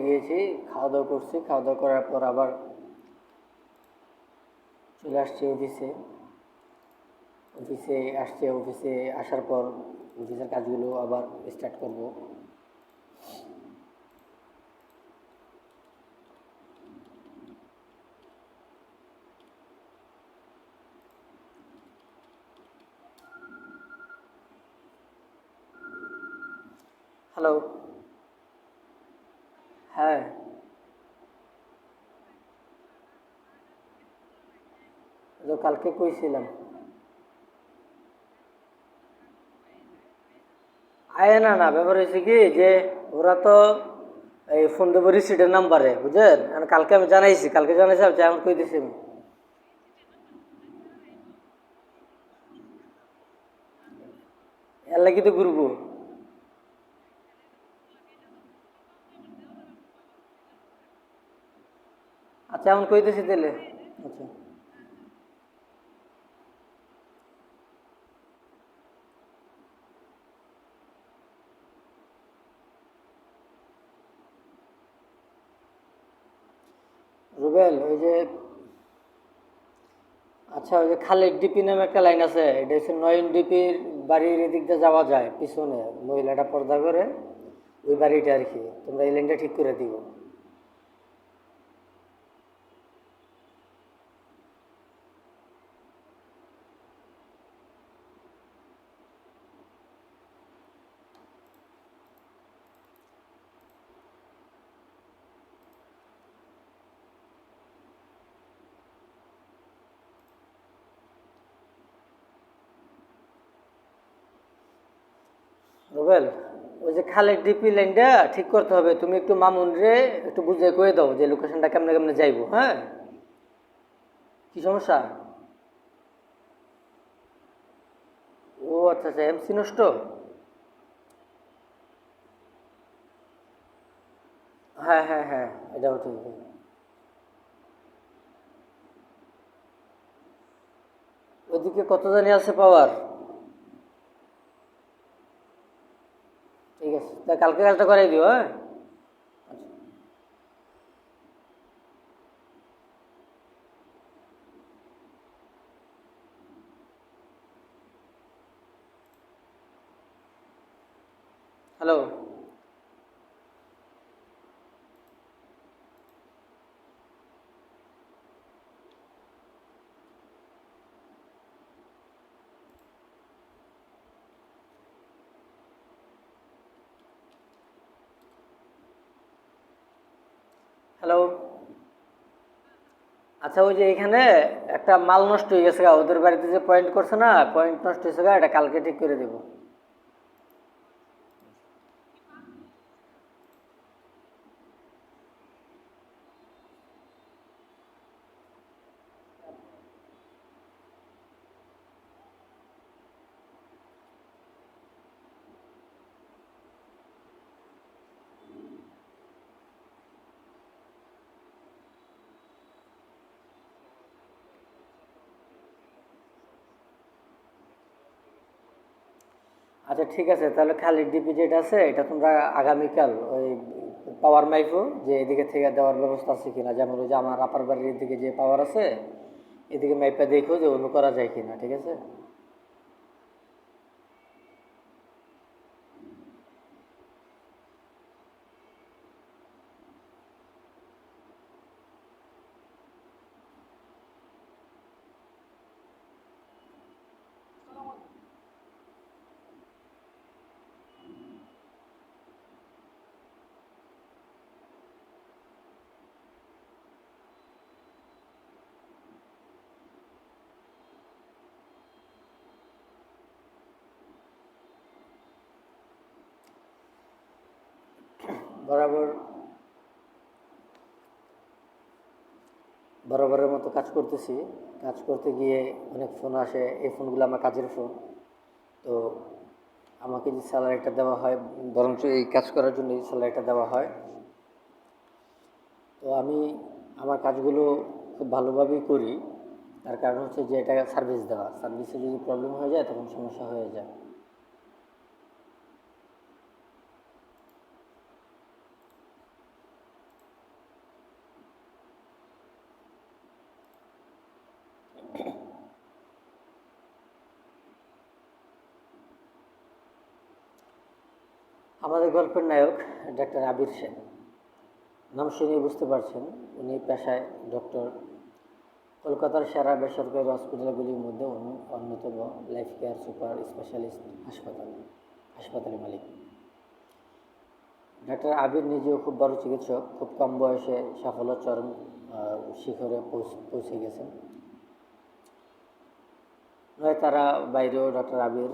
গিয়েছি, খাওয়া দাওয়া করছি, খাওয়া দাওয়া করার পর আবার চলে আসছি অফিসে। অফিসে আসার পর অফিসের কাজগুলো আবার স্টার্ট করব। হ্যালো। হ্যাঁ, তো কালকে কইছিলাম। আয় না না, ব্যাপার হয়েছে কি যে ওরা তো এই ফোন দেবো রিসিটের নাম্বারে, বুঝলেন? আর কালকে জানাইছি আমি এখন কইতেছি আমি। এর লাগি তো ঘুরবো। আচ্ছা, এখন কইতেছি তাহলে। আচ্ছা, রুবেল, ওই যে আচ্ছা, ওই যে খালেদ ডিপি নামে একটা লাইন আছে, এটা হচ্ছে নয়ন ডিপির বাড়ির এদিক দিয়ে যাওয়া যায় পিছনে, মহিলাটা পর্দা করে ওই বাড়িটা আর কি। তোমরা এই লাইনটা ঠিক করে দিও। রুবেল, ওই যে খালেদ ডিপি লাইনটা ঠিক করতে হবে। তুমি একটু মামুন রে একটু বুঝে কয়ে দাও যে লোকেশনটা কেমনে কেমনে যাইবো। হ্যাঁ, কি সমস্যা? ও আচ্ছা আচ্ছা, এমসি নষ্ট। হ্যাঁ হ্যাঁ হ্যাঁ, এটাও ঠিক। ওইদিকে কত জানি আছে পাওয়ার? ঠিক আছে, তা কালকে কাজটা করাই দিও। হ্যাঁ, হ্যালো। হ্যালো। আচ্ছা, ওই যে এখানে একটা মাল নষ্ট হয়ে গেছে গা, ওদের বাড়িতে যে পয়েন্ট করছে না, পয়েন্ট নষ্ট হয়েছে গা, এটা কালকে ঠিক করে দেবো। আচ্ছা ঠিক আছে, তাহলে খালিদ ডিপি যেটা আছে এটা তোমরা আগামীকাল ওই পাওয়ার মাইফো যে এদিকে থেকে দেওয়ার ব্যবস্থা আছে কিনা, যেমন ওই যে আমার আপার বাড়ির এদিকে যে পাওয়ার আছে এদিকে মাইপটা দেখো যে অন্য করা যায় কিনা, ঠিক আছে? বরাবর বরাবরের মতো কাজ করতেছি। কাজ করতে গিয়ে অনেক ফোন আসে, এই ফোনগুলো আমার কাজের ফোন। তো আমাকে যে স্যালারিটা দেওয়া হয়, বরঞ্চ এই কাজ করার জন্য এই স্যালারিটা দেওয়া হয়। তো আমি আমার কাজগুলো খুব ভালোভাবেই করি। তার কারণ হচ্ছে যে এটা সার্ভিস দেওয়া, সার্ভিসে যদি প্রবলেম হয়ে যায় তখন সমস্যা হয়ে যায়। আমাদের গল্পের নায়ক ডাক্তার আবির সেন। নাম শুনে বুঝতে পারছেন উনি পেশায় ডক্টর। কলকাতার সেরা বেসরকারি হসপিটালগুলির মধ্যে অন্যতম লাইফ কেয়ার সুপার স্পেশালিস্ট হাসপাতালের মালিক। ডাক্তার আবির নিজেও খুব বড় চিকিৎসক, খুব কম বয়সে সাফল্য চরম শিখরে পৌঁছে গেছেন। নয় তারা বাইরেও ডক্টর আবির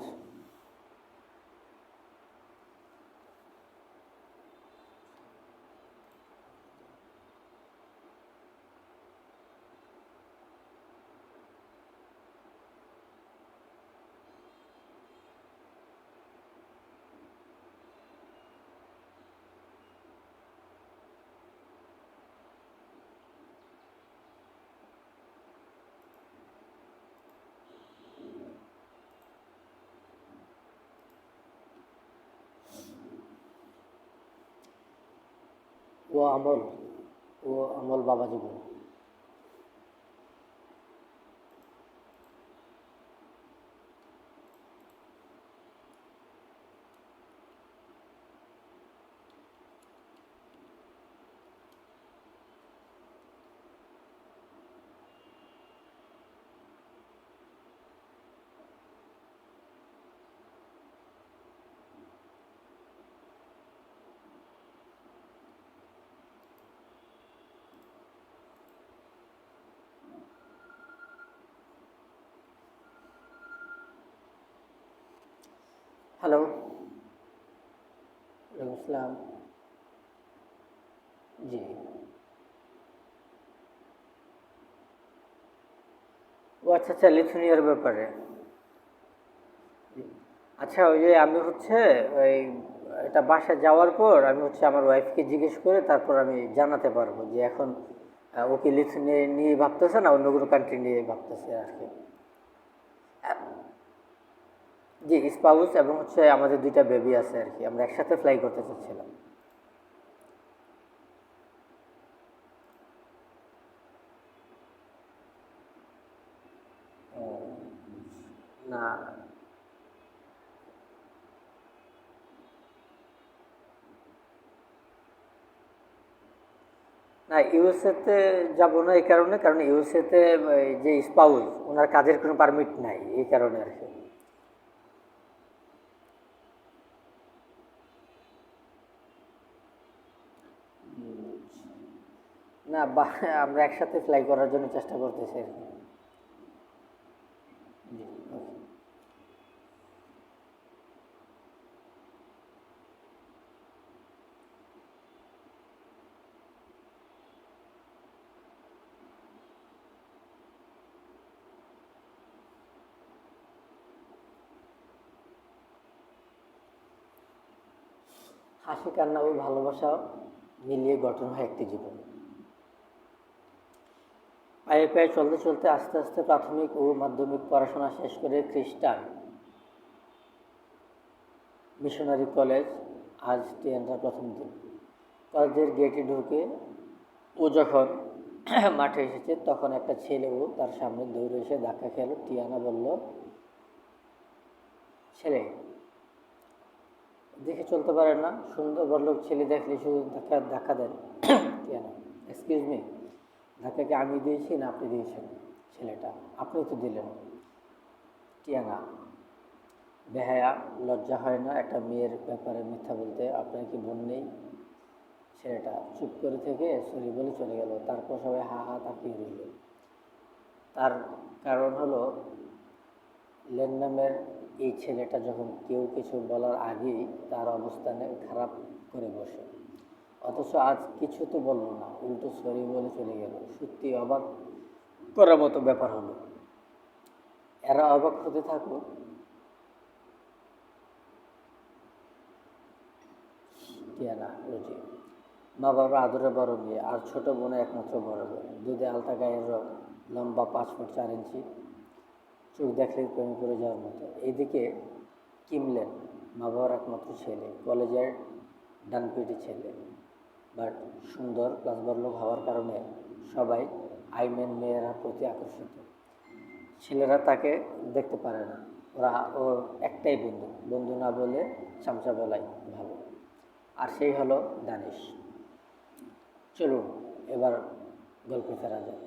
ও আমল ও আমল বাবা জীবন। হ্যালো, ওয়ালাইকুম আসসালাম। জি, ও আচ্ছা আচ্ছা, লিথুনিয়ার ব্যাপারে। আচ্ছা, ওই যে আমি হচ্ছে ওই এটা বাসায় যাওয়ার পর আমি হচ্ছে আমার ওয়াইফকে জিজ্ঞেস করে তারপর আমি জানাতে পারবো যে এখন ও কি লিথুনিয়া নিয়ে ভাবতেছে না অন্য কোনো কান্ট্রি নিয়ে ভাবতেছে আর কি। জি, স্পাউস এবং হচ্ছে আমাদের দুইটা বেবি আছে আর কি, আমরা একসাথে ফ্লাই করতে চাচ্ছিলাম। ও, না না, ইউএসএতে যাব না এই কারণে, কারণ ইউএসএতে যে স্পাউস ওনার কাজের কোনো পারমিট নাই, এই কারণে আর কি। না বা আমরা একসাথে ফ্লাই করার জন্য চেষ্টা করতেছি আর কি। জি, ওকে। হাসি কান্না ও ভালোবাসা মিলিয়ে গঠন হয় একটি জীবন। পায়ে পায়ে চলতে চলতে আস্তে আস্তে প্রাথমিক ও মাধ্যমিক পড়াশোনা শেষ করে খ্রিস্টান মিশনারি কলেজ, আজ টিএনটার প্রথম দিন। কলেজের গেটে ঢুকে ও যখন মাঠে এসেছে তখন একটা ছেলেও তার সামনে দৌড়ে এসে ধাক্কা খেলো। টিয়ানা বলল, ছেলে দেখে চলতে পারে না, সুন্দর বড়লোক ছেলে দেখলে শুধু ধাক্কা ধাক্কা দেন। টিয়ানা, এক্সকিউজ মি, ধাক্কাকে আমি দিয়েছি না আপনি দিয়েছেন? ছেলেটা, আপনি তো দিলেন। টিয়ানা, বেহায়া, লজ্জা হয় না একটা মেয়ের ব্যাপারে মিথ্যা বলতে? আপনার কি বোন নেই? ছেলেটা চুপ করে থেকে সরি বলে চলে গেল। তারপর সবাই হা হা তাকিয়ে রইল। তার কারণ হলো লেন নামের এই ছেলেটা যখন কেউ কিছু বলার আগেই তার অবস্থানে খারাপ করে বসে, অথচ আজ কিছু তো বলল না, উল্টো সরি বলে চলে গেল। সত্যি অবাক করার মতো ব্যাপার হলো। এরা অবাক হতে থাকুক। টিয়ানা, রুজি, মা বাবার আদরে বড় মেয়ে আর ছোট বোনে একমাত্র বড় বোন। দুধে আলতা গায়ের রং, লম্বা 5 ফুট 4 ইঞ্চি, চোখ দেখলে প্রেমে পড়ে যাওয়ার মতো। এইদিকে কিমলেন, মা বাবার একমাত্র ছেলে, কলেজের ডানপিটি ছেলে, বাট সুন্দর প্লাস বড়লোক হওয়ার কারণে সবাই আইমেন মেয়েরা প্রতি আকর্ষিত। ছেলেরা তাকে দেখতে পারে না, ওরা ওর একটাই বন্ধু, বন্ধু না বলে চামচা বলাই ভালো। আর সেই হলো দানিশ। চলুন এবার গল্পে ফেরা যায়।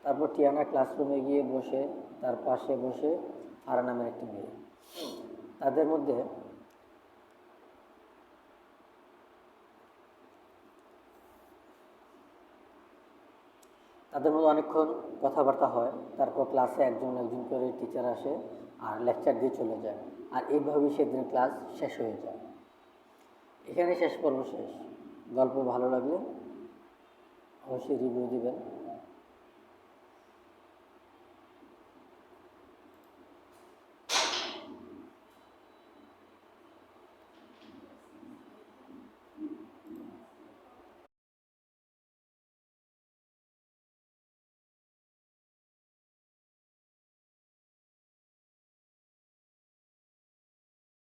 তারপর টিয়ানা ক্লাসরুমে গিয়ে বসে, তার পাশে বসে ফারা নামের একটি মেয়ে। তাদের মধ্যে অনেকক্ষণ কথাবার্তা হয়। তারপর ক্লাসে একজন একজন করে টিচার আসে আর লেকচার দিয়ে চলে যায়। আর এইভাবেই সেদিন ক্লাস শেষ হয়ে যায়। এখানে শেষ পর্ব শেষ। গল্প ভালো লাগলে অবশ্যই রিভিউ দিবেন।